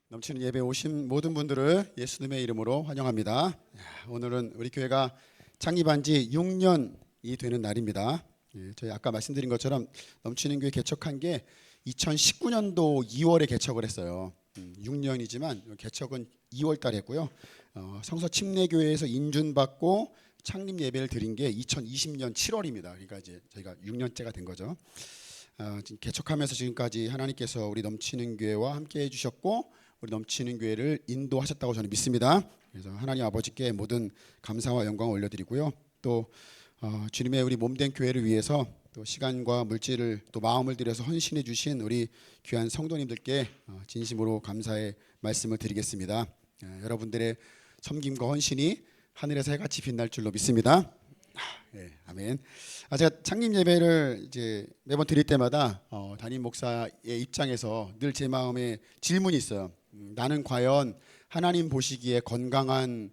넘치는 예배 오신 모든 분들을 예수님의 이름으로 환영합니다. 오늘은 우리 교회가 창립한 지 6년이 되는 날입니다. 저희 아까 말씀드린 것처럼 넘치는 교회 개척한 게 2019년도 2월에 개척을 했어요. 6년이지만 개척은 2월 달에 했고요. 성서 침례교회에서 인준받고 창립 예배를 드린 게 2020년 7월입니다. 그러니까 이제 저희가 6년째가 된 거죠. 지금 개척하면서 지금까지 하나님께서 우리 넘치는 교회와 함께 해주셨고 우리 넘치는 교회를 인도하셨다고 저는 믿습니다. 그래서 하나님 아버지께 모든 감사와 영광을 올려드리고요. 또 주님의 우리 몸된 교회를 위해서 또 시간과 물질을 또 마음을 들여서 헌신해 주신 우리 귀한 성도님들께 진심으로 감사의 말씀을 드리겠습니다. 여러분들의 섬김과 헌신이 하늘에서 해같이 빛날 줄로 믿습니다. 네, 아멘. 제가 창립 예배를 이제 매번 드릴 때마다 담임 목사의 입장에서 늘 제 마음에 질문이 있어요. 나는 과연 하나님 보시기에 건강한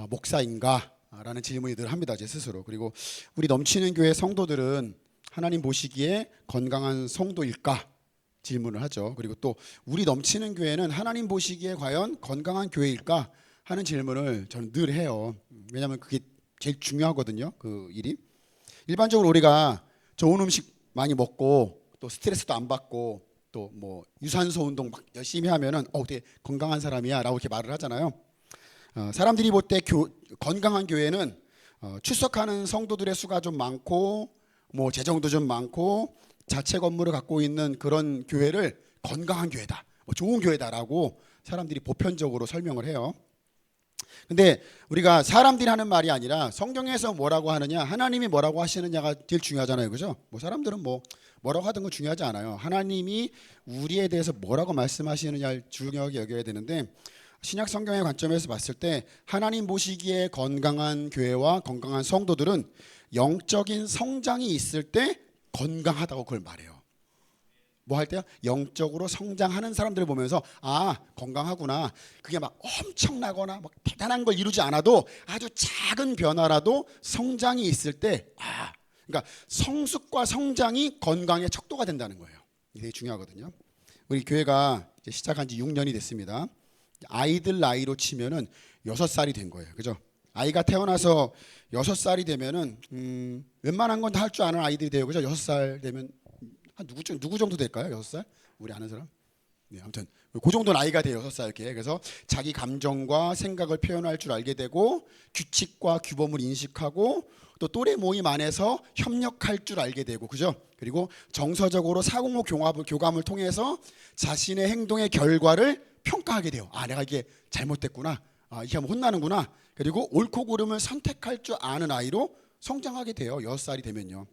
목사인가? 라는 질문이 늘 합니다, 제 스스로. 그리고 우리 넘치는 교회 성도들은 하나님 보시기에 건강한 성도일까? 질문을 하죠. 그리고 또 우리 넘치는 교회는 하나님 보시기에 과연 건강한 교회일까? 하는 질문을 저는 늘 해요. 왜냐하면 그게 제일 중요하거든요, 그 일이. 일반적으로 우리가 좋은 음식 많이 먹고 또 스트레스도 안 받고 또 뭐 유산소 운동 막 열심히 하면은 되게 건강한 사람이야라고 이렇게 말을 하잖아요. 사람들이 볼 때 건강한 교회는 출석하는 성도들의 수가 좀 많고 뭐 재정도 좀 많고 자체 건물을 갖고 있는 그런 교회를 건강한 교회다, 좋은 교회다라고 사람들이 보편적으로 설명을 해요. 근데 우리가 사람들이 하는 말이 아니라 성경에서 뭐라고 하느냐, 하나님이 뭐라고 하시느냐가 제일 중요하잖아요, 그죠? 사람들은 뭐라고 하던 건 중요하지 않아요. 하나님이 우리에 대해서 뭐라고 말씀하시느냐를 중요하게 여겨야 되는데, 신약 성경의 관점에서 봤을 때 하나님 보시기에 건강한 교회와 건강한 성도들은 영적인 성장이 있을 때 건강하다고 그걸 말해요. 뭐 할 때요? 영적으로 성장하는 사람들을 보면서 건강하구나. 그게 막 엄청나거나 막 대단한 걸 이루지 않아도 아주 작은 변화라도 성장이 있을 때 그러니까 성숙과 성장이 건강의 척도가 된다는 거예요. 이게 되게 중요하거든요. 우리 교회가 이제 시작한 지 6년이 됐습니다. 아이들 나이로 치면은 6살이 된 거예요. 그죠? 아이가 태어나서 6살이 되면은 웬만한 건 다 할 줄 아는 아이들이 돼요. 그죠? 6살 되면 누구 정도 될까요? 6살? 우리 아는 사람? 네, 아무튼 그 정도 나이가 돼요. 6살 이렇게. 그래서 자기 감정과 생각을 표현할 줄 알게 되고 규칙과 규범을 인식하고 또 또래 모임 안에서 협력할 줄 알게 되고, 그죠? 그리고 정서적으로 사고모 교감을 통해서 자신의 행동의 결과를 평가하게 돼요. 내가 이게 잘못됐구나. 이게 하면 혼나는구나. 그리고 옳고 그름을 선택할 줄 아는 아이로 성장하게 돼요. 6살이 되면요.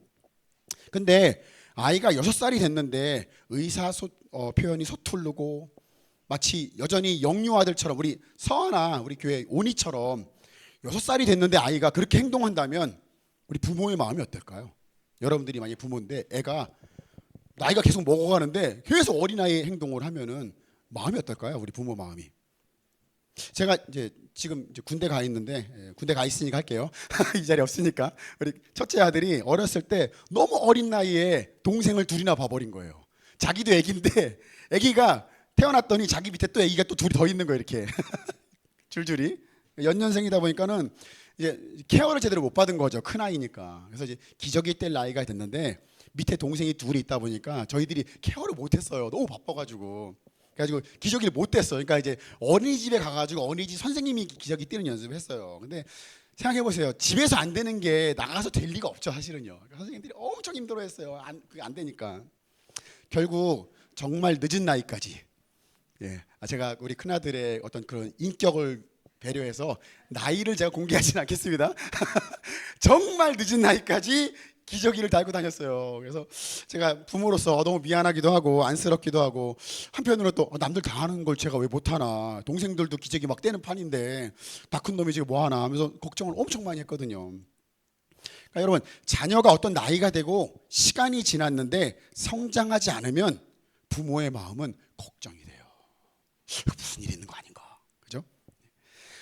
근데 아이가 6살이 됐는데 표현이 서투르고 마치 여전히 영유아들처럼, 우리 서하나 우리 교회 오니처럼 6살이 됐는데 아이가 그렇게 행동한다면 우리 부모의 마음이 어떨까요? 여러분들이 만약에 부모인데 애가 나이가 계속 먹어가는데 계속 어린아이 행동을 하면은 마음이 어떨까요? 우리 부모 마음이. 제가 지금 군대 가 있는데, 군대 가 있으니까 할게요. 이 자리 없으니까. 우리 첫째 아들이 어렸을 때 너무 어린 나이에 동생을 둘이나 봐버린 거예요. 자기도 애기인데 애기가 태어났더니 자기 밑에 또 애기가 또 둘이 더 있는 거예요, 이렇게. 줄줄이. 연년생이다 보니까는 이제 케어를 제대로 못 받은 거죠, 큰 아이니까. 그래서 이제 기저귀 뗄 나이가 됐는데 밑에 동생이 둘이 있다 보니까 저희들이 케어를 못했어요. 너무 바빠가지고. 그래가지고 기저귀를 못 뗐어. 그러니까 이제 어린이집에 가가지고 어린이집 선생님이 기저귀 떼는 연습을 했어요. 근데 생각해보세요. 집에서 안 되는 게 나가서 될 리가 없죠, 사실은요. 그러니까 선생님들이 엄청 힘들어했어요. 그게 안 되니까. 결국 정말 늦은 나이까지. 제가 우리 큰아들의 어떤 그런 인격을 배려해서 나이를 제가 공개하지는 않겠습니다. 정말 늦은 나이까지 기저귀를 달고 다녔어요. 그래서 제가 부모로서 너무 미안하기도 하고 안쓰럽기도 하고, 한편으로 또 남들 다 하는 걸 제가 왜 못하나, 동생들도 기저귀 막 떼는 판인데 다 큰 놈이 지금 뭐하나 하면서 걱정을 엄청 많이 했거든요. 그러니까 여러분, 자녀가 어떤 나이가 되고 시간이 지났는데 성장하지 않으면 부모의 마음은 걱정이 돼요. 무슨 일이 있는 거 아닌가, 그죠?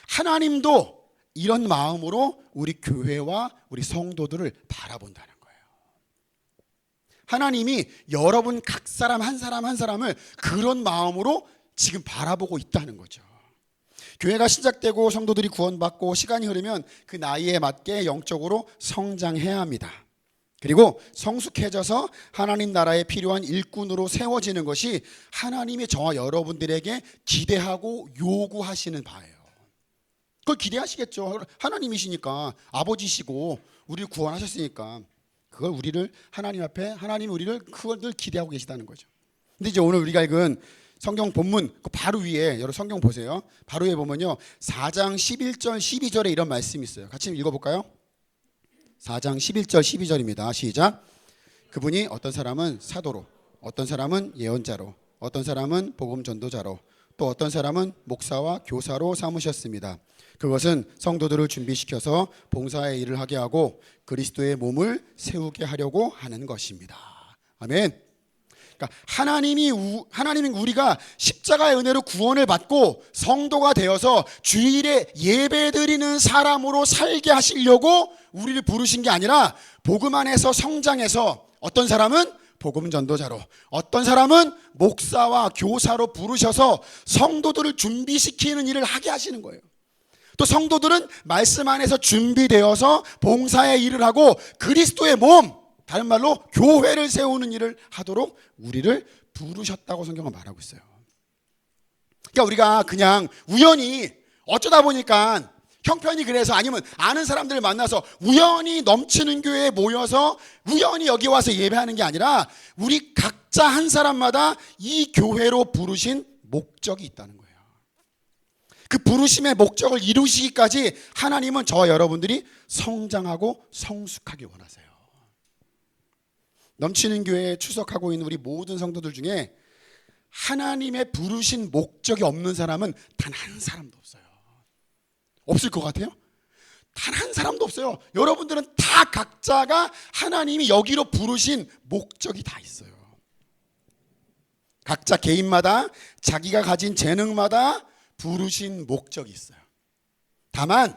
하나님도 이런 마음으로 우리 교회와 우리 성도들을 바라본다는 거예요. 하나님이 여러분 각 사람 한 사람을 그런 마음으로 지금 바라보고 있다는 거죠. 교회가 시작되고 성도들이 구원받고 시간이 흐르면 그 나이에 맞게 영적으로 성장해야 합니다. 그리고 성숙해져서 하나님 나라에 필요한 일꾼으로 세워지는 것이 하나님이 저와 여러분들에게 기대하고 요구하시는 바예요. 그걸 기대하시겠죠. 하나님이시니까, 아버지시고 우리를 구원하셨으니까 그걸 우리를 하나님 앞에, 하나님이 우리를 그걸 늘 기대하고 계시다는 거죠. 근데 이제 오늘 우리가 읽은 성경 본문 그 바로 위에, 여러분 성경 보세요. 바로 위에 보면요, 4장 11절 12절에 이런 말씀이 있어요. 같이 읽어볼까요? 4장 11절 12절입니다. 시작. 그분이 어떤 사람은 사도로, 어떤 사람은 예언자로, 어떤 사람은 복음 전도자로, 또 어떤 사람은 목사와 교사로 삼으셨습니다. 그것은 성도들을 준비시켜서 봉사의 일을 하게 하고 그리스도의 몸을 세우게 하려고 하는 것입니다. 아멘. 그러니까 하나님이 우리가 십자가의 은혜로 구원을 받고 성도가 되어서 주일에 예배드리는 사람으로 살게 하시려고 우리를 부르신 게 아니라 복음 안에서 성장해서 어떤 사람은 복음 전도자로, 어떤 사람은 목사와 교사로 부르셔서 성도들을 준비시키는 일을 하게 하시는 거예요. 또 성도들은 말씀 안에서 준비되어서 봉사의 일을 하고 그리스도의 몸, 다른 말로 교회를 세우는 일을 하도록 우리를 부르셨다고 성경은 말하고 있어요. 그러니까 우리가 그냥 우연히 어쩌다 보니까 형편이 그래서, 아니면 아는 사람들을 만나서 우연히 넘치는 교회에 모여서 우연히 여기 와서 예배하는 게 아니라 우리 각자 한 사람마다 이 교회로 부르신 목적이 있다는 거예요. 그 부르심의 목적을 이루시기까지 하나님은 저와 여러분들이 성장하고 성숙하기 원하세요. 넘치는 교회에 출석하고 있는 우리 모든 성도들 중에 하나님의 부르신 목적이 없는 사람은 단 한 사람도 없어요. 없을 것 같아요? 단 한 사람도 없어요. 여러분들은 다 각자가 하나님이 여기로 부르신 목적이 다 있어요. 각자 개인마다 자기가 가진 재능마다 부르신 목적이 있어요. 다만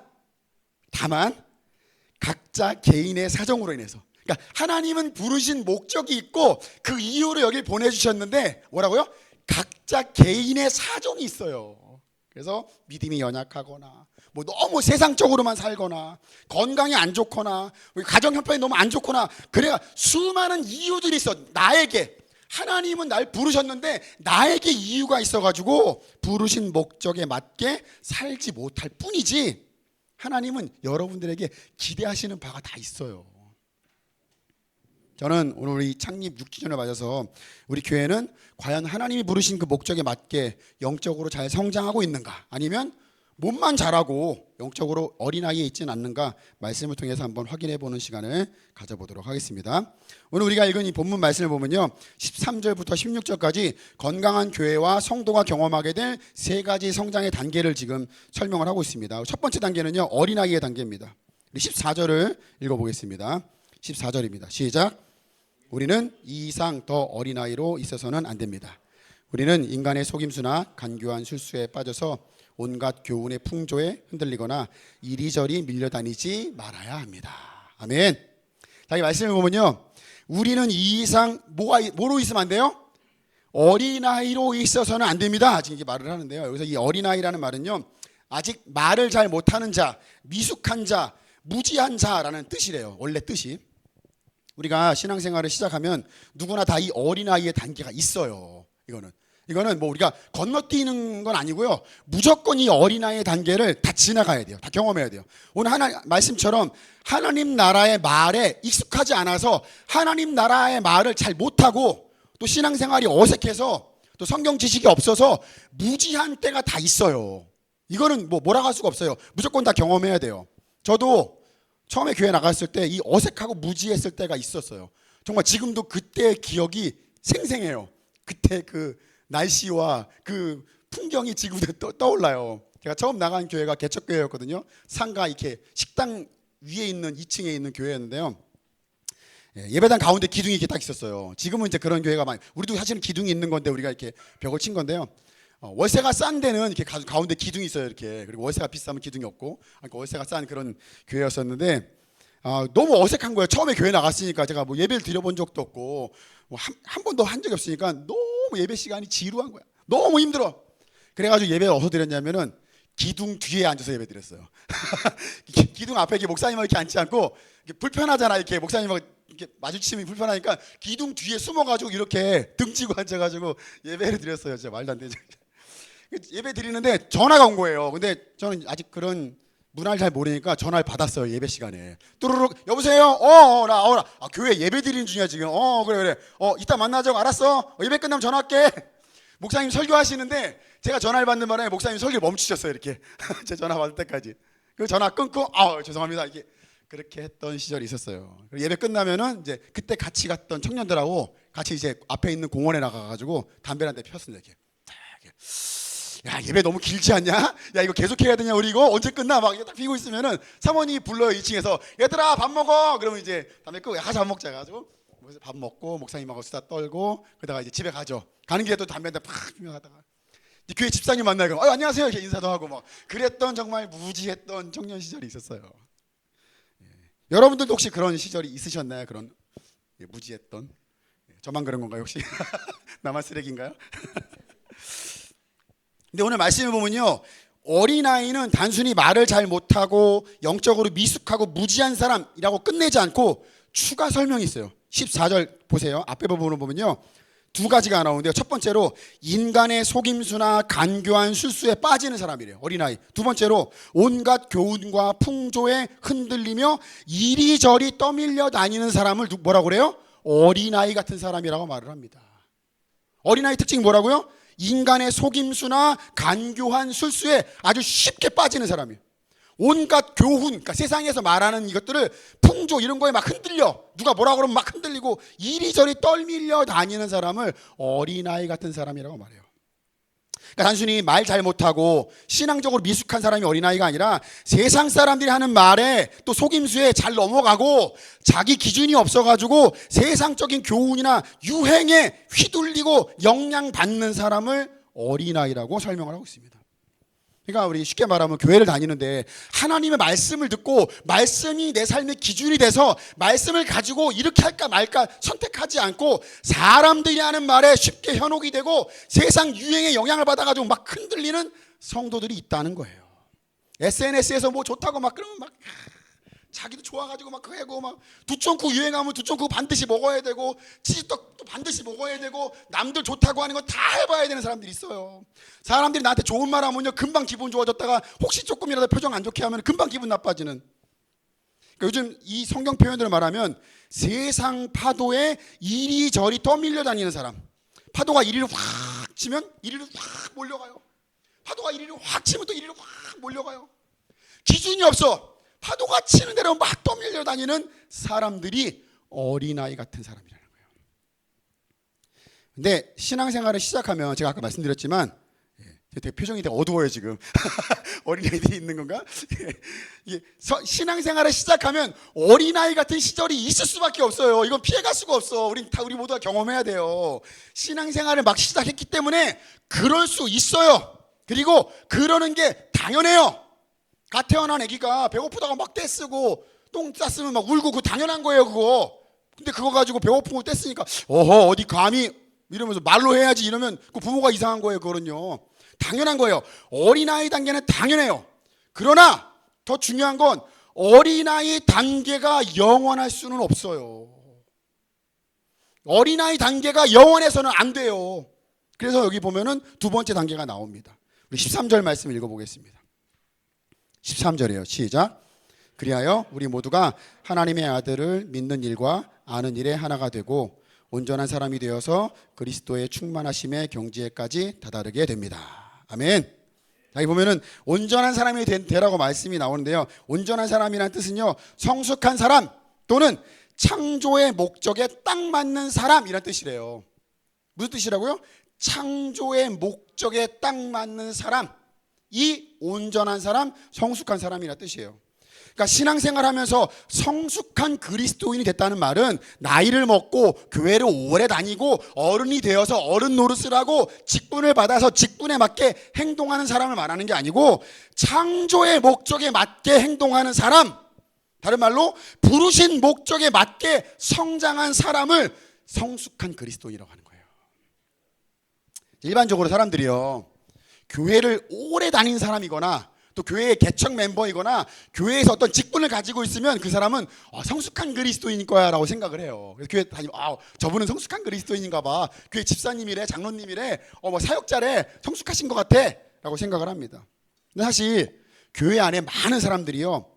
각자 개인의 사정으로 인해서, 그러니까 하나님은 부르신 목적이 있고 그 이유로 여길 보내주셨는데 뭐라고요? 각자 개인의 사정이 있어요. 그래서 믿음이 연약하거나 뭐 너무 세상적으로만 살거나 건강이 안 좋거나 가정 형편이 너무 안 좋거나, 그래야 수많은 이유들이 있어. 나에게 하나님은 날 부르셨는데 나에게 이유가 있어가지고 부르신 목적에 맞게 살지 못할 뿐이지, 하나님은 여러분들에게 기대하시는 바가 다 있어요. 저는 오늘 우리 창립 6주년을 맞아서 우리 교회는 과연 하나님이 부르신 그 목적에 맞게 영적으로 잘 성장하고 있는가, 아니면 몸만 잘하고 영적으로 어린아이에 있지는 않는가, 말씀을 통해서 한번 확인해 보는 시간을 가져보도록 하겠습니다. 오늘 우리가 읽은 이 본문 말씀을 보면요, 13절부터 16절까지 건강한 교회와 성도가 경험하게 될 세 가지 성장의 단계를 지금 설명을 하고 있습니다. 첫 번째 단계는요, 어린아이의 단계입니다. 14절을 읽어보겠습니다. 14절입니다. 시작. 우리는 이 이상 더 어린아이로 있어서는 안 됩니다. 우리는 인간의 속임수나 간교한 술수에 빠져서 온갖 교훈의 풍조에 흔들리거나 이리저리 밀려다니지 말아야 합니다. 아멘. 자, 이 말씀을 보면요, 우리는 이 이상 뭐로 있으면 안 돼요? 어린아이로 있어서는 안 됩니다. 지금 이게 말을 하는데요, 여기서 이 어린아이라는 말은요, 아직 말을 잘 못하는 자, 미숙한 자, 무지한 자라는 뜻이래요. 원래 뜻이. 우리가 신앙생활을 시작하면 누구나 다 이 어린아이의 단계가 있어요. 이거는 뭐 우리가 건너뛰는 건 아니고요, 무조건 이 어린아이의 단계를 다 지나가야 돼요. 다 경험해야 돼요. 오늘 말씀처럼 하나님 나라의 말에 익숙하지 않아서 하나님 나라의 말을 잘 못하고 또 신앙생활이 어색해서 또 성경 지식이 없어서 무지한 때가 다 있어요. 이거는 뭐라고 할 수가 없어요. 무조건 다 경험해야 돼요. 저도 처음에 교회 나갔을 때 이 어색하고 무지했을 때가 있었어요. 정말 지금도 그때의 기억이 생생해요. 그때 그 날씨와 그 풍경이 지금도 떠올라요. 제가 처음 나간 교회가 개척교회였거든요. 상가 이렇게 식당 위에 있는 2층에 있는 교회였는데요. 예배당 가운데 기둥이 이렇게 딱 있었어요. 지금은 이제 그런 교회가 많이, 우리도 사실은 기둥이 있는 건데 우리가 이렇게 벽을 친 건데요. 월세가 싼 데는 이렇게 가운데 기둥이 있어요, 이렇게. 그리고 월세가 비싸면 기둥이 없고, 그러니까 월세가 싼 그런 교회였었는데, 너무 어색한 거예요. 처음에 교회 나갔으니까 제가 뭐 예배를 드려본 적도 없고, 뭐 한 번도 한 적이 없으니까 너무 예배 시간이 지루한 거야. 너무 힘들어. 그래가지고 예배를 어디서 드렸냐면은 기둥 뒤에 앉아서 예배 드렸어요. 기둥 앞에 이렇게 목사님하고 이렇게 앉지 않고, 이렇게 불편하잖아. 이렇게 목사님하고 이렇게 마주치면 불편하니까 기둥 뒤에 숨어가지고 이렇게 등지고 앉아가지고 예배를 드렸어요. 진짜 말도 안 되죠. 예배 드리는데 전화가 온 거예요. 근데 저는 아직 그런 문화를 잘 모르니까 전화를 받았어요. 예배 시간에 뚜루룩, 여보세요. 교회 예배 드리는 중이야 지금. 그래. 이따 만나자고. 알았어. 예배 끝나면 전화할게. 목사님 설교하시는데 제가 전화를 받는 바람에 목사님 설교 멈추셨어요. 이렇게 제 전화 받을 때까지. 그 전화 끊고 죄송합니다. 이게 그렇게 했던 시절이 있었어요. 예배 끝나면은 이제 그때 같이 갔던 청년들하고 같이 이제 앞에 있는 공원에 나가가지고 담배 한 대 폈습니다. 이렇게. 야, 예배 너무 길지 않냐? 야, 이거 계속 해야 되냐? 우리 이거 언제 끝나? 막 딱 피고 있으면은 사모님이 불러요. 2층에서 얘들아 밥 먹어. 그러면 이제 담배 끄고 가자 밥 먹자 해가지고 밥 먹고 목사님하고 수다 떨고 그러다가 이제 집에 가죠. 가는 길에 또 담배 한 대 팍 피며 가다가 교회 집사님 만나고 안녕하세요 이렇게 인사도 하고 막 그랬던 정말 무지했던 청년 시절이 있었어요. 여러분들도 혹시 그런 시절이 있으셨나요? 그런 무지했던. 저만 그런 건가요 혹시? 나만 쓰레기인가요? 근데 오늘 말씀을 보면요, 어린아이는 단순히 말을 잘 못하고 영적으로 미숙하고 무지한 사람이라고 끝내지 않고 추가 설명이 있어요. 14절 보세요. 앞에 부분을 보면요, 두 가지가 나오는데요. 첫 번째로 인간의 속임수나 간교한 술수에 빠지는 사람이래요. 어린아이. 두 번째로 온갖 교훈과 풍조에 흔들리며 이리저리 떠밀려 다니는 사람을 뭐라고 그래요? 어린아이 같은 사람이라고 말을 합니다. 어린아이 특징이 뭐라고요? 인간의 속임수나 간교한 술수에 아주 쉽게 빠지는 사람이에요. 온갖 교훈, 그러니까 세상에서 말하는 이것들을 풍조 이런 거에 막 흔들려, 누가 뭐라 그러면 막 흔들리고 이리저리 떨밀려 다니는 사람을 어린아이 같은 사람이라고 말해요. 그러니까 단순히 말 잘 못하고 신앙적으로 미숙한 사람이 어린아이가 아니라 세상 사람들이 하는 말에 또 속임수에 잘 넘어가고 자기 기준이 없어가지고 세상적인 교훈이나 유행에 휘둘리고 영향받는 사람을 어린아이라고 설명을 하고 있습니다. 그러니까 우리 쉽게 말하면 교회를 다니는데 하나님의 말씀을 듣고 말씀이 내 삶의 기준이 돼서 말씀을 가지고 이렇게 할까 말까 선택하지 않고 사람들이 하는 말에 쉽게 현혹이 되고 세상 유행에 영향을 받아가지고 막 흔들리는 성도들이 있다는 거예요. SNS에서 뭐 좋다고 막 그러면 막 자기도 좋아가지고 막 하고 막 두쫑쿠 유행하면 두쫑쿠 반드시 먹어야 되고 치즈떡도 반드시 먹어야 되고 남들 좋다고 하는 거 다 해봐야 되는 사람들이 있어요. 사람들이 나한테 좋은 말 하면요 금방 기분 좋아졌다가 혹시 조금이라도 표정 안 좋게 하면 금방 기분 나빠지는. 그러니까 요즘 이 성경 표현들을 말하면 세상 파도에 이리저리 떠밀려 다니는 사람. 파도가 이리로 확 치면 이리로 확 몰려가요. 파도가 이리로 확 치면 또 이리로 확 몰려가요. 기준이 없어. 파도가 치는 대로 막 떠밀려 다니는 사람들이 어린아이 같은 사람이라는 거예요. 근데 신앙생활을 시작하면 제가 아까 말씀드렸지만 되게 표정이 되게 어두워요 지금. 어린아이들이 있는 건가? 신앙생활을 시작하면 어린아이 같은 시절이 있을 수밖에 없어요. 이건 피해갈 수가 없어. 우리 모두가 경험해야 돼요. 신앙생활을 막 시작했기 때문에 그럴 수 있어요. 그리고 그러는 게 당연해요. 갓 태어난 아기가 배고프다고 막 떼쓰고 똥 쌌으면 막 울고 그거 당연한 거예요 그거. 근데 그거 가지고 배고픈 거 떼쓰니까 어디 감히 이러면서 말로 해야지 이러면 그 부모가 이상한 거예요. 그거는요 당연한 거예요. 어린아이 단계는 당연해요. 그러나 더 중요한 건 어린아이 단계가 영원할 수는 없어요. 어린아이 단계가 영원해서는 안 돼요. 그래서 여기 보면은 두 번째 단계가 나옵니다. 우리 13절 말씀 읽어보겠습니다. 13절이에요. 시작. 그리하여 우리 모두가 하나님의 아들을 믿는 일과 아는 일에 하나가 되고 온전한 사람이 되어서 그리스도의 충만하심의 경지에까지 다다르게 됩니다. 아멘. 여기 보면은 온전한 사람이 되라고 말씀이 나오는데요. 온전한 사람이라는 뜻은요, 성숙한 사람 또는 창조의 목적에 딱 맞는 사람이란 뜻이래요. 무슨 뜻이라고요? 창조의 목적에 딱 맞는 사람. 이 온전한 사람, 성숙한 사람이라는 뜻이에요. 그러니까 신앙생활하면서 성숙한 그리스도인이 됐다는 말은 나이를 먹고 교회를 오래 다니고 어른이 되어서 어른 노릇을 하고 직분을 받아서 직분에 맞게 행동하는 사람을 말하는 게 아니고 창조의 목적에 맞게 행동하는 사람, 다른 말로 부르신 목적에 맞게 성장한 사람을 성숙한 그리스도인이라고 하는 거예요. 일반적으로 사람들이요, 교회를 오래 다닌 사람이거나 또 교회의 개척 멤버이거나 교회에서 어떤 직분을 가지고 있으면 그 사람은 성숙한 그리스도인일 거야 라고 생각을 해요. 그래서 교회 다니면 저분은 성숙한 그리스도인인가 봐, 교회 집사님이래, 장로님이래, 뭐 사역자래, 성숙하신 것 같아 라고 생각을 합니다. 근데 사실 교회 안에 많은 사람들이요,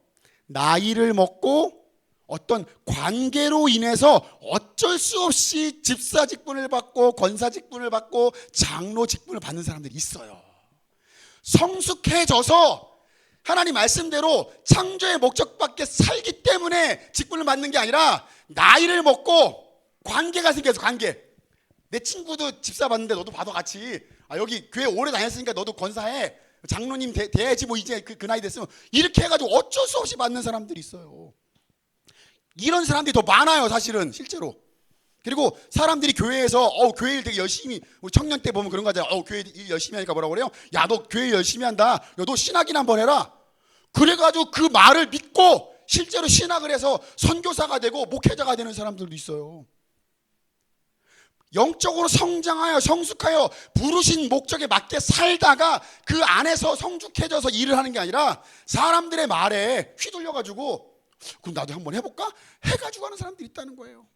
나이를 먹고 어떤 관계로 인해서 어쩔 수 없이 집사 직분을 받고 권사 직분을 받고 장로 직분을 받는 사람들이 있어요. 성숙해져서 하나님 말씀대로 창조의 목적밖에 살기 때문에 직분을 받는 게 아니라 나이를 먹고 관계가 생겨서, 관계. 내 친구도 집사 받는데 너도 받아 같이. 여기 교회 오래 다녔으니까 너도 권사해, 장로님 돼야지 뭐 이제 그 나이 됐으면, 이렇게 해가지고 어쩔 수 없이 받는 사람들이 있어요. 이런 사람들이 더 많아요 사실은 실제로. 그리고 사람들이 교회에서 교회 일 되게 열심히, 우리 청년 때 보면 그런 거 하잖아요. 교회 일 열심히 하니까 뭐라고 그래요? 야, 너 교회 열심히 한다, 야, 너 신학이나 한번 해라. 그래가지고 그 말을 믿고 실제로 신학을 해서 선교사가 되고 목회자가 되는 사람들도 있어요. 영적으로 성장하여 성숙하여 부르신 목적에 맞게 살다가 그 안에서 성숙해져서 일을 하는 게 아니라 사람들의 말에 휘둘려가지고 그럼 나도 한번 해볼까? 해가지고 하는 사람들이 있다는 거예요.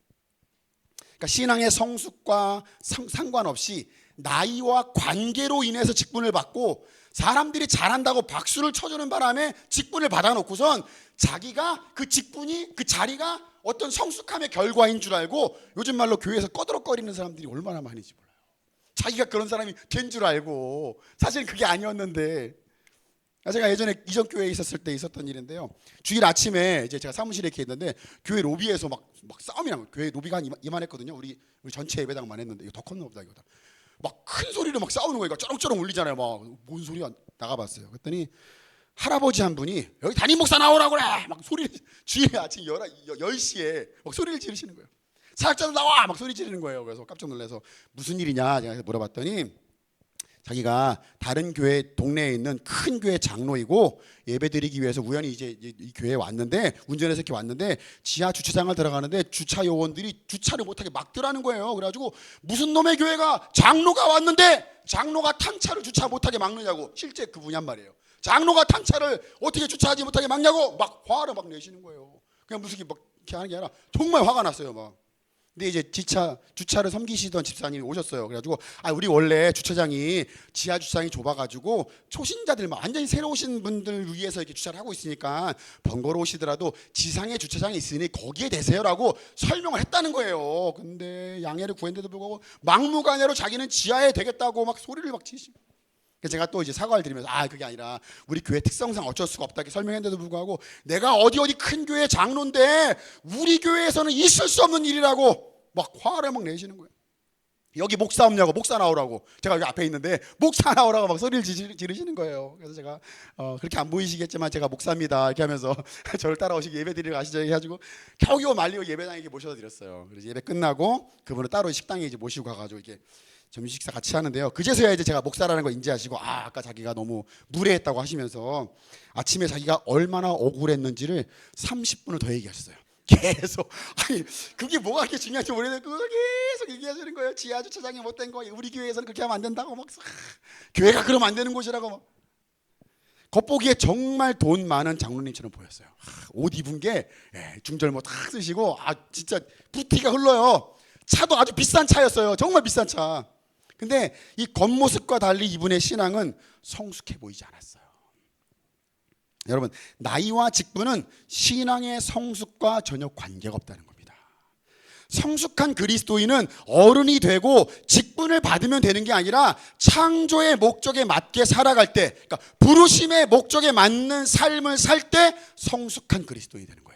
그러니까 신앙의 성숙과 상관없이 나이와 관계로 인해서 직분을 받고, 사람들이 잘한다고 박수를 쳐주는 바람에 직분을 받아놓고선 자기가 그 직분이, 그 자리가 어떤 성숙함의 결과인 줄 알고 요즘 말로 교회에서 꺼드럭거리는 사람들이 얼마나 많은지 몰라요. 자기가 그런 사람이 된 줄 알고 사실 그게 아니었는데. 제가 예전에 이전 교회에 있었을 때 있었던 일인데요, 주일 아침에 이제 제가 사무실에 이렇게 있는데 교회 로비에서 막 싸움이 나고, 교회 로비가 한 이만했거든요. 우리 전체 예배당만 했는데, 이거 더 컸나 보다, 이거다. 막 큰 소리로 막 싸우는 거예요. 쩌렁쩌렁 울리잖아요. 막 뭔 소리야, 나가봤어요. 그랬더니 할아버지 한 분이 여기 담임 목사 나오라고 그래 막 소리를, 주일 아침 10시에 막 소리를 지르시는 거예요. 사역자들 나와 막 소리 지르는 거예요. 그래서 깜짝 놀라서 무슨 일이냐 제가 물어봤더니, 자기가 다른 교회 동네에 있는 큰 교회 장로이고 예배드리기 위해서 우연히 이제 이 교회에 왔는데, 운전해서 이렇게 왔는데 지하 주차장을 들어가는데 주차 요원들이 주차를 못하게 막더라는 거예요. 그래가지고 무슨 놈의 교회가 장로가 왔는데 장로가 탄 차를 주차 못하게 막느냐고. 실제 그분이 한 말이에요. 장로가 탄 차를 어떻게 주차하지 못하게 막냐고 막 화를 막 내시는 거예요. 그냥 무슨 막 이렇게 하는 게 아니라 정말 화가 났어요 막. 근데 이제 주차를 섬기시던 집사님이 오셨어요. 그래가지고 우리 원래 주차장이 지하 주차장이 좁아가지고 초신자들, 완전히 새로 오신 분들 위해서 이렇게 주차를 하고 있으니까 번거로우시더라도 지상에 주차장이 있으니 거기에 대세요라고 설명을 했다는 거예요. 근데 양해를 구했는데도 불구하고 막무가내로 자기는 지하에 되겠다고 막 소리를 막 치시고, 제가 또 이제 사과를 드리면서 그게 아니라 우리 교회 특성상 어쩔 수가 없다 이렇게 설명했는데도 불구하고, 내가 어디 큰 교회 장로인데 우리 교회에서는 있을 수 없는 일이라고 막 화를 막 내시는 거예요. 여기 목사 없냐고, 목사 나오라고. 제가 여기 앞에 있는데 목사 나오라고 막 소리를 지르시는 거예요. 그래서 제가 그렇게 안 보이시겠지만 제가 목사입니다 이렇게 하면서 저를 따라오시고 예배 드리러 가시죠 해가지고 겨우겨우 말리고 예배당에 모셔다 드렸어요. 그래서 예배 끝나고 그분을 따로 식당에 이제 모시고 가가지고 이렇게 점심 식사 같이 하는데요, 그제서야 이제 제가 목사라는 걸 인지하시고 아까 자기가 너무 무례했다고 하시면서 아침에 자기가 얼마나 억울했는지를 30분을 더 얘기하셨어요. 계속. 그게 뭐가 그렇게 중요한지 모르겠는데 그걸 계속 얘기하시는 거예요. 지하 주차장이 못된 거, 우리 교회에서는 그렇게 하면 안 된다고 막 교회가 그러면 안 되는 곳이라고 막. 겉보기에 정말 돈 많은 장로님처럼 보였어요. 옷 입은 게 중절모 딱 쓰시고 진짜 부티가 흘러요. 차도 아주 비싼 차였어요. 정말 비싼 차. 근데 이 겉모습과 달리 이분의 신앙은 성숙해 보이지 않았어요. 여러분, 나이와 직분은 신앙의 성숙과 전혀 관계가 없다는 겁니다. 성숙한 그리스도인은 어른이 되고 직분을 받으면 되는 게 아니라 창조의 목적에 맞게 살아갈 때, 그러니까 부르심의 목적에 맞는 삶을 살 때 성숙한 그리스도인이 되는 거예요.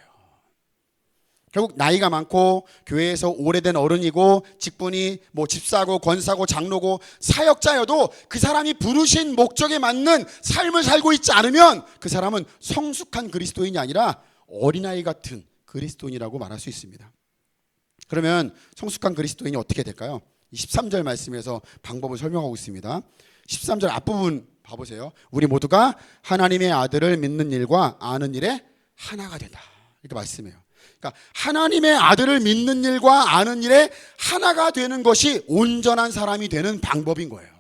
결국 나이가 많고 교회에서 오래된 어른이고 직분이 집사고 권사고 장로고 사역자여도 그 사람이 부르신 목적에 맞는 삶을 살고 있지 않으면 그 사람은 성숙한 그리스도인이 아니라 어린아이 같은 그리스도인이라고 말할 수 있습니다. 그러면 성숙한 그리스도인이 어떻게 될까요? 13절 말씀에서 방법을 설명하고 있습니다. 13절 앞부분 봐보세요. 우리 모두가 하나님의 아들을 믿는 일과 아는 일에 하나가 된다, 이렇게 말씀해요. 그러니까 하나님의 아들을 믿는 일과 아는 일에 하나가 되는 것이 온전한 사람이 되는 방법인 거예요.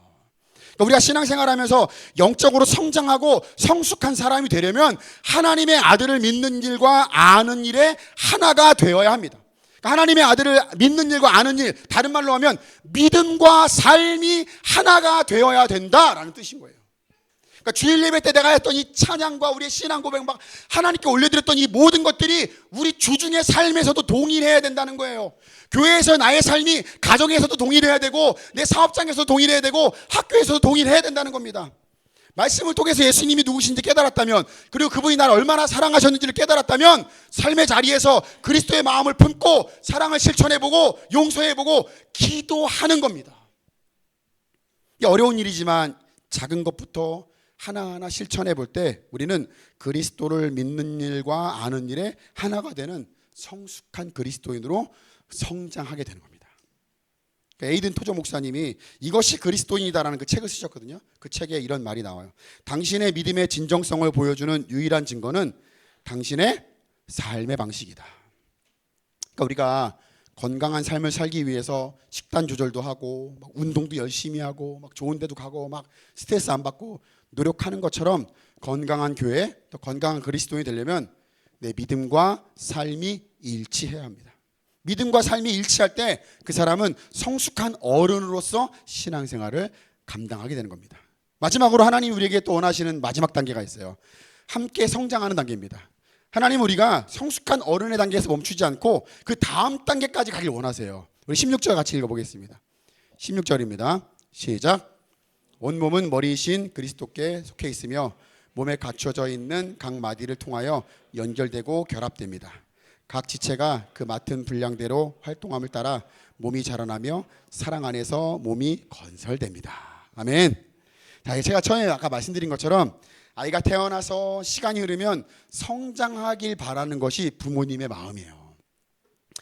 우리가 신앙생활하면서 영적으로 성장하고 성숙한 사람이 되려면 하나님의 아들을 믿는 일과 아는 일에 하나가 되어야 합니다. 하나님의 아들을 믿는 일과 아는 일, 다른 말로 하면 믿음과 삶이 하나가 되어야 된다라는 뜻인 거예요. 그러니까 주일 예배 때 내가 했던 이 찬양과 우리의 신앙 고백, 막 하나님께 올려드렸던 이 모든 것들이 우리 주중의 삶에서도 동일해야 된다는 거예요. 교회에서 나의 삶이 가정에서도 동일해야 되고, 내 사업장에서도 동일해야 되고, 학교에서도 동일해야 된다는 겁니다. 말씀을 통해서 예수님이 누구신지 깨달았다면, 그리고 그분이 나를 얼마나 사랑하셨는지를 깨달았다면, 삶의 자리에서 그리스도의 마음을 품고 사랑을 실천해보고 용서해보고 기도하는 겁니다. 이게 어려운 일이지만 작은 것부터 하나하나 실천해 볼 때 우리는 그리스도를 믿는 일과 아는 일에 하나가 되는 성숙한 그리스도인으로 성장하게 되는 겁니다. 에이든 토저 목사님이 이것이 그리스도인이다라는 그 책을 쓰셨거든요. 그 책에 이런 말이 나와요. 당신의 믿음의 진정성을 보여주는 유일한 증거는 당신의 삶의 방식이다. 그러니까 우리가 건강한 삶을 살기 위해서 식단 조절도 하고 막 운동도 열심히 하고 막 좋은 데도 가고 막 스트레스 안 받고 노력하는 것처럼 건강한 교회, 또 건강한 그리스도인이 되려면 내 믿음과 삶이 일치해야 합니다. 믿음과 삶이 일치할 때 그 사람은 성숙한 어른으로서 신앙생활을 감당하게 되는 겁니다. 마지막으로 하나님이 우리에게 또 원하시는 마지막 단계가 있어요. 함께 성장하는 단계입니다. 하나님 우리가 성숙한 어른의 단계에서 멈추지 않고 그 다음 단계까지 가길 원하세요. 우리 16절 같이 읽어보겠습니다. 16절입니다. 시작. 온몸은 머리이신 그리스도께 속해 있으며 몸에 갖춰져 있는 각 마디를 통하여 연결되고 결합됩니다. 각 지체가 그 맡은 분량대로 활동함을 따라 몸이 자라나며 사랑 안에서 몸이 건설됩니다. 아멘. 자, 제가 처음에 아까 말씀드린 것처럼 아이가 태어나서 시간이 흐르면 성장하길 바라는 것이 부모님의 마음이에요.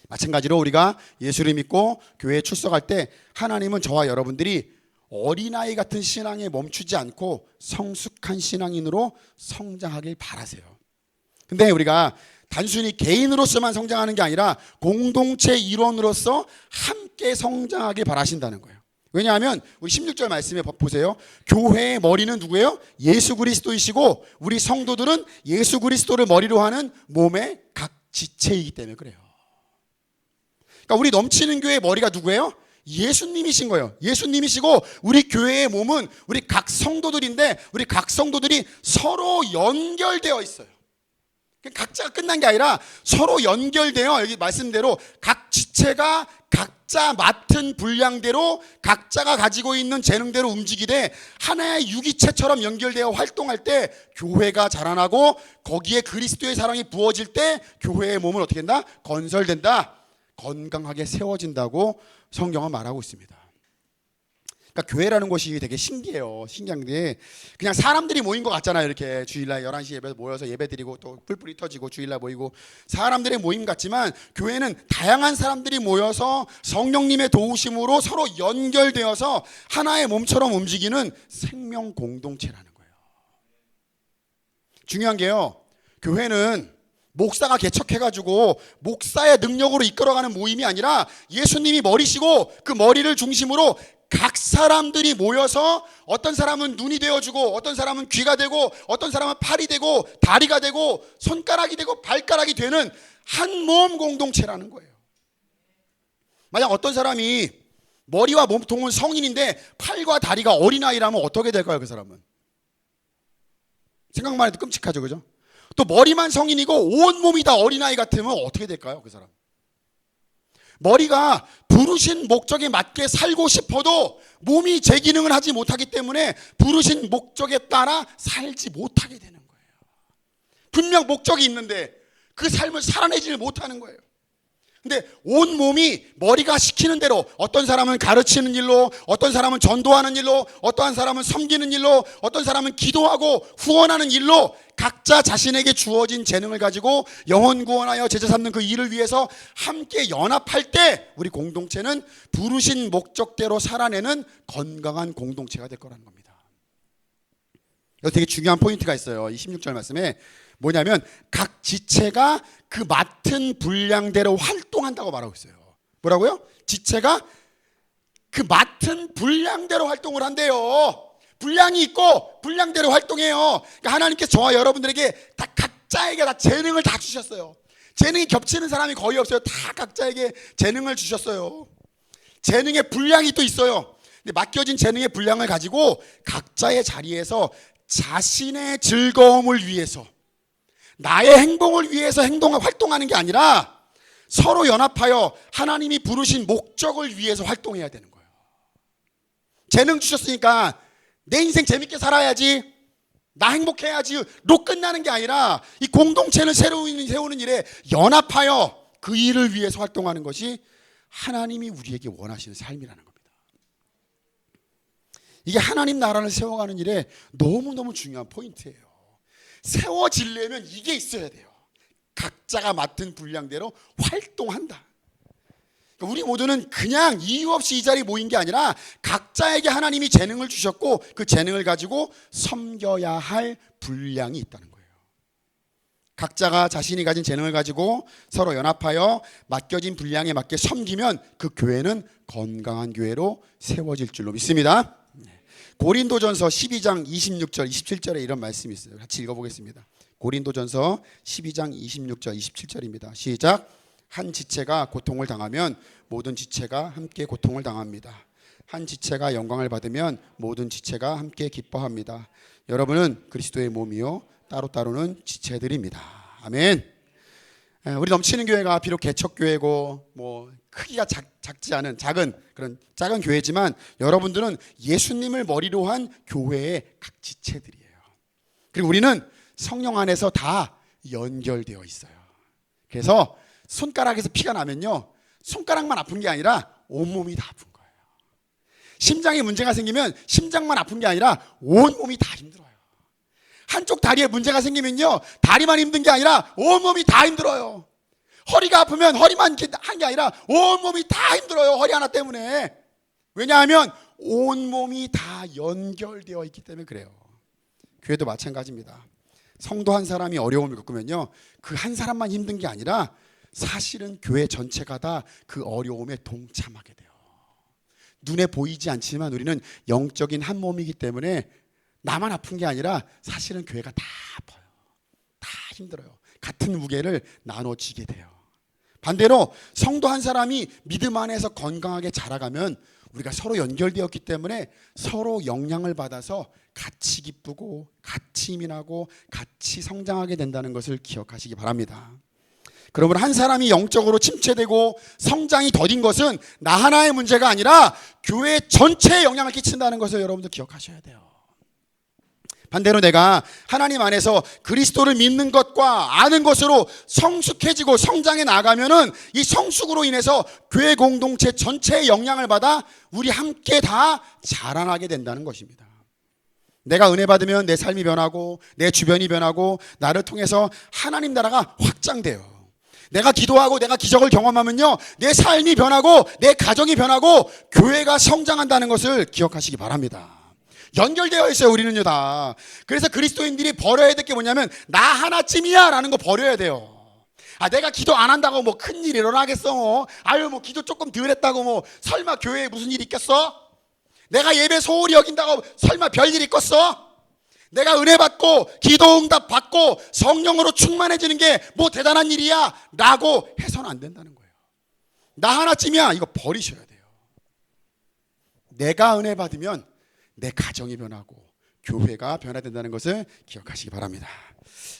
마찬가지로 우리가 예수를 믿고 교회에 출석할 때 하나님은 저와 여러분들이 어린아이 같은 신앙에 멈추지 않고 성숙한 신앙인으로 성장하길 바라세요. 근데 우리가 단순히 개인으로서만 성장하는 게 아니라 공동체 일원으로서 함께 성장하길 바라신다는 거예요. 왜냐하면 우리 16절 말씀에 보세요. 교회의 머리는 누구예요? 예수 그리스도이시고 우리 성도들은 예수 그리스도를 머리로 하는 몸의 각 지체이기 때문에 그래요. 그러니까 우리 넘치는 교회의 머리가 누구예요? 예수님이신 거예요. 예수님이시고 우리 교회의 몸은 우리 각 성도들인데 우리 각 성도들이 서로 연결되어 있어요. 각자가 끝난 게 아니라 서로 연결되어 여기 말씀대로 각 지체가 각자 맡은 분량대로 각자가 가지고 있는 재능대로 움직이되 하나의 유기체처럼 연결되어 활동할 때 교회가 자라나고 거기에 그리스도의 사랑이 부어질 때 교회의 몸은 어떻게 된다? 건설된다. 건강하게 세워진다고 성경은 말하고 있습니다. 그러니까 교회라는 곳이 되게 신기해요. 신기한 게 그냥 사람들이 모인 것 같잖아요. 이렇게 주일날 11시 예배 모여서 예배 드리고 또 뿔뿔이 터지고 주일날 모이고 사람들의 모임 같지만 교회는 다양한 사람들이 모여서 성령님의 도우심으로 서로 연결되어서 하나의 몸처럼 움직이는 생명 공동체라는 거예요. 중요한 게요. 교회는 목사가 개척해가지고 목사의 능력으로 이끌어가는 모임이 아니라 예수님이 머리시고 그 머리를 중심으로 각 사람들이 모여서 어떤 사람은 눈이 되어주고 어떤 사람은 귀가 되고 어떤 사람은 팔이 되고 다리가 되고 손가락이 되고 발가락이 되는 한 몸 공동체라는 거예요. 만약 어떤 사람이 머리와 몸통은 성인인데 팔과 다리가 어린아이라면 어떻게 될까요? 그 사람은 생각만 해도 끔찍하죠. 그죠? 또 머리만 성인이고 온몸이 다 어린아이 같으면 어떻게 될까요? 그 사람 머리가 부르신 목적에 맞게 살고 싶어도 몸이 제 기능을 하지 못하기 때문에 부르신 목적에 따라 살지 못하게 되는 거예요. 분명 목적이 있는데 그 삶을 살아내지를 못하는 거예요. 근데 온 몸이 머리가 시키는 대로 어떤 사람은 가르치는 일로 어떤 사람은 전도하는 일로 어떠한 사람은 섬기는 일로 어떤 사람은 기도하고 후원하는 일로 각자 자신에게 주어진 재능을 가지고 영혼 구원하여 제자 삼는 그 일을 위해서 함께 연합할 때 우리 공동체는 부르신 목적대로 살아내는 건강한 공동체가 될 거라는 겁니다. 여기 되게 중요한 포인트가 있어요. 이 16절 말씀에 뭐냐면 각 지체가 그 맡은 분량대로 활동한다고 말하고 있어요. 뭐라고요? 지체가 그 맡은 분량대로 활동을 한대요. 분량이 있고 분량대로 활동해요. 그러니까 하나님께서 저와 여러분들에게 다 각자에게 다 재능을 다 주셨어요. 재능이 겹치는 사람이 거의 없어요. 다 각자에게 재능을 주셨어요. 재능의 분량이 또 있어요. 근데 맡겨진 재능의 분량을 가지고 각자의 자리에서 자신의 즐거움을 위해서, 나의 행복을 위해서 활동하는 게 아니라 서로 연합하여 하나님이 부르신 목적을 위해서 활동해야 되는 거예요. 재능 주셨으니까 내 인생 재밌게 살아야지, 나 행복해야지로 끝나는 게 아니라 이 공동체를 세우는 일에 연합하여 그 일을 위해서 활동하는 것이 하나님이 우리에게 원하시는 삶이라는 겁니다. 이게 하나님 나라를 세워가는 일에 너무너무 중요한 포인트예요. 세워지려면 이게 있어야 돼요. 각자가 맡은 분량대로 활동한다. 그러니까 우리 모두는 그냥 이유 없이 이 자리에 모인 게 아니라 각자에게 하나님이 재능을 주셨고 그 재능을 가지고 섬겨야 할 분량이 있다는 거예요. 각자가 자신이 가진 재능을 가지고 서로 연합하여 맡겨진 분량에 맞게 섬기면 그 교회는 건강한 교회로 세워질 줄로 믿습니다. 고린도전서 12장 26절 27절에 이런 말씀이 있어요. 같이 읽어보겠습니다. 고린도전서 12장 26절 27절입니다. 시작. 한 지체가 고통을 당하면 모든 지체가 함께 고통을 당합니다. 한 지체가 영광을 받으면 모든 지체가 함께 기뻐합니다. 여러분은 그리스도의 몸이요 따로따로는 지체들입니다. 아멘. 우리 넘치는 교회가 비록 개척교회고 뭐 크기가 작지 않은 작은 교회지만 여러분들은 예수님을 머리로 한 교회의 각 지체들이에요. 그리고 우리는 성령 안에서 다 연결되어 있어요. 그래서 손가락에서 피가 나면요, 손가락만 아픈 게 아니라 온몸이 다 아픈 거예요. 심장에 문제가 생기면 심장만 아픈 게 아니라 온몸이 다 힘들어요. 한쪽 다리에 문제가 생기면요, 다리만 힘든 게 아니라 온몸이 다 힘들어요. 허리가 아프면 허리만 한 게 아니라 온몸이 다 힘들어요. 허리 하나 때문에. 왜냐하면 온몸이 다 연결되어 있기 때문에 그래요. 교회도 마찬가지입니다. 성도 한 사람이 어려움을 겪으면요, 그 한 사람만 힘든 게 아니라 사실은 교회 전체가 다 그 어려움에 동참하게 돼요. 눈에 보이지 않지만 우리는 영적인 한 몸이기 때문에 나만 아픈 게 아니라 사실은 교회가 다 아파요. 다 힘들어요. 같은 무게를 나눠지게 돼요. 반대로 성도 한 사람이 믿음 안에서 건강하게 자라가면 우리가 서로 연결되었기 때문에 서로 영향을 받아서 같이 기쁘고 같이 힘나고 같이 성장하게 된다는 것을 기억하시기 바랍니다. 그러므로 한 사람이 영적으로 침체되고 성장이 더딘 것은 나 하나의 문제가 아니라 교회 전체에 영향을 끼친다는 것을 여러분들 기억하셔야 돼요. 반대로 내가 하나님 안에서 그리스도를 믿는 것과 아는 것으로 성숙해지고 성장해 나가면은 이 성숙으로 인해서 교회 공동체 전체에 영향을 받아 우리 함께 다 자라나게 된다는 것입니다. 내가 은혜 받으면 내 삶이 변하고 내 주변이 변하고 나를 통해서 하나님 나라가 확장돼요. 내가 기도하고 내가 기적을 경험하면요, 내 삶이 변하고 내 가정이 변하고 교회가 성장한다는 것을 기억하시기 바랍니다. 연결되어 있어요. 우리는요 다. 그래서 그리스도인들이 버려야 될 게 뭐냐면 나 하나쯤이야 라는 거 버려야 돼요. 내가 기도 안 한다고 뭐 큰일 일어나겠어? 뭐 기도 조금 덜 했다고 뭐 설마 교회에 무슨 일이 있겠어? 내가 예배 소홀히 여긴다고 설마 별일 있겠어? 내가 은혜 받고 기도 응답 받고 성령으로 충만해지는 게 뭐 대단한 일이야 라고 해서는 안 된다는 거예요. 나 하나쯤이야, 이거 버리셔야 돼요. 내가 은혜 받으면 내 가정이 변하고 교회가 변화된다는 것을 기억하시기 바랍니다.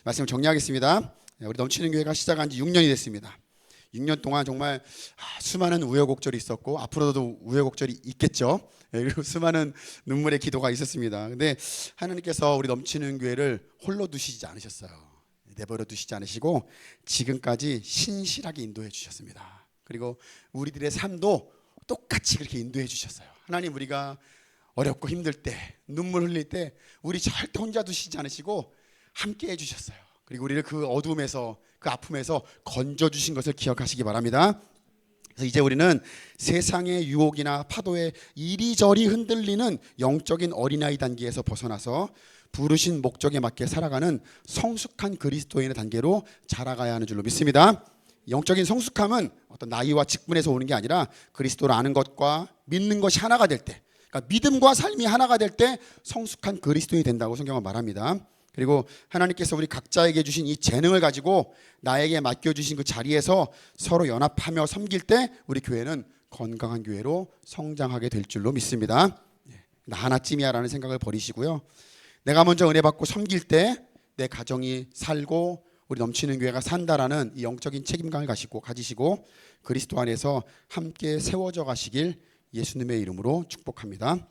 말씀 정리하겠습니다. 우리 넘치는 교회가 시작한 지 6년이 됐습니다. 6년 동안 정말 수많은 우여곡절이 있었고 앞으로도 우여곡절이 있겠죠. 그리고 수많은 눈물의 기도가 있었습니다. 근데 하나님께서 우리 넘치는 교회를 홀로 두시지 않으셨어요. 내버려 두시지 않으시고 지금까지 신실하게 인도해 주셨습니다. 그리고 우리들의 삶도 똑같이 그렇게 인도해 주셨어요. 하나님, 우리가 어렵고 힘들 때, 눈물 흘릴 때 우리 절대 혼자 두시지 않으시고 함께 해주셨어요. 그리고 우리를 그 어둠에서, 그 아픔에서 건져주신 것을 기억하시기 바랍니다. 그래서 이제 우리는 세상의 유혹이나 파도에 이리저리 흔들리는 영적인 어린아이 단계에서 벗어나서 부르신 목적에 맞게 살아가는 성숙한 그리스도인의 단계로 자라가야 하는 줄로 믿습니다. 영적인 성숙함은 어떤 나이와 직분에서 오는 게 아니라 그리스도를 아는 것과 믿는 것이 하나가 될 때, 그러니까 믿음과 삶이 하나가 될 때 성숙한 그리스도인이 된다고 성경은 말합니다. 그리고 하나님께서 우리 각자에게 주신 이 재능을 가지고 나에게 맡겨주신 그 자리에서 서로 연합하며 섬길 때 우리 교회는 건강한 교회로 성장하게 될 줄로 믿습니다. 나 하나쯤이야 라는 생각을 버리시고요. 내가 먼저 은혜 받고 섬길 때 내 가정이 살고 우리 넘치는 교회가 산다라는 이 영적인 책임감을 가지시고 그리스도 안에서 함께 세워져 가시길 예수님의 이름으로 축복합니다.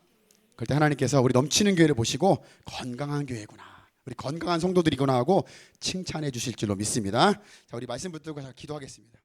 그럴 때 하나님께서 우리 넘치는 교회를 보시고 건강한 교회구나, 우리 건강한 성도들이구나 하고 칭찬해 주실 줄로 믿습니다. 자, 우리 말씀 붙들고 기도하겠습니다.